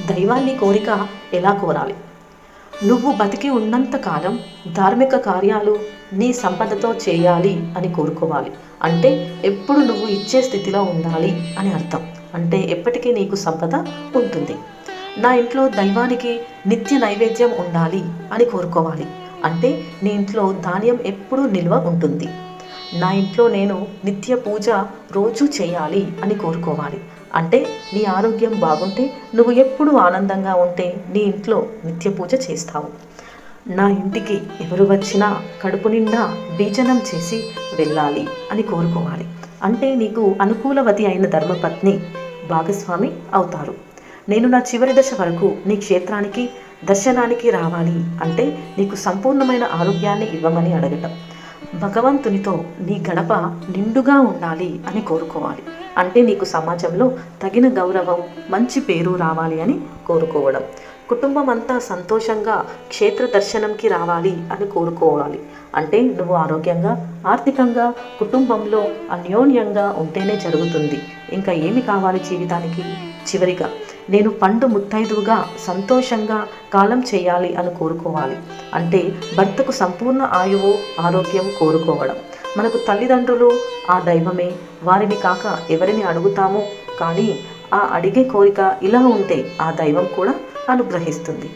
దైవాన్ని కోరిక ఎలా కోరాలి? నువ్వు బతికి ఉన్నంత కాలం ధార్మిక కార్యాలు నీ సంపదతో చేయాలి అని కోరుకోవాలి. అంటే ఎప్పుడు నువ్వు ఇచ్చే స్థితిలో ఉండాలి అని అర్థం. అంటే ఎప్పటికీ నీకు సంపద ఉంటుంది. నా ఇంట్లో దైవానికి నిత్య నైవేద్యం ఉండాలి అని కోరుకోవాలి. అంటే నీ ఇంట్లో ధాన్యం ఎప్పుడూ నిల్వ ఉంటుంది. నా ఇంట్లో నేను నిత్య పూజ రోజు చేయాలి అని కోరుకోవాలి. అంటే నీ ఆరోగ్యం బాగుంటే నువ్వు ఎప్పుడూ ఆనందంగా ఉంటే నీ ఇంట్లో నిత్య పూజ చేస్తావు. నా ఇంటికి ఎవరు వచ్చినా కడుపు నిండా భోజనం చేసి వెళ్ళాలి అని కోరుకోవాలి. అంటే నీకు అనుకూలవతి అయిన ధర్మపత్ని భాగస్వామి అవుతారు. నేను నా చివరి దశ వరకు నీ క్షేత్రానికి దర్శనానికి రావాలి. అంటే నీకు సంపూర్ణమైన ఆరోగ్యాన్ని ఇవ్వమని అడగటం. భగవంతునితో నీ గడప నిండుగా ఉండాలి అని కోరుకోవాలి. అంటే నీకు సమాజంలో తగిన గౌరవం, మంచి పేరు రావాలి అని కోరుకోవడం. కుటుంబం అంతా సంతోషంగా క్షేత్ర దర్శనంకి రావాలి అని కోరుకోవాలి. అంటే నువ్వు ఆరోగ్యంగా, ఆర్థికంగా, కుటుంబంలో అన్యోన్యంగా ఉంటేనే జరుగుతుంది. ఇంకా ఏమి కావాలి జీవితానికి? చివరిగా నేను పండు ముత్తైదువుగా సంతోషంగా కాలం చేయాలి అని కోరుకోవాలి. అంటే భర్తకు సంపూర్ణ ఆయువు, ఆరోగ్యం కోరుకోవడం. మనకు తల్లిదండ్రులు ఆ దైవమే. వారిని కాక ఎవరిని అడుగుతామో, కానీ ఆ అడిగే కోరిక ఇలా ఉంటే ఆ దైవం కూడా అనుగ్రహిస్తుంది.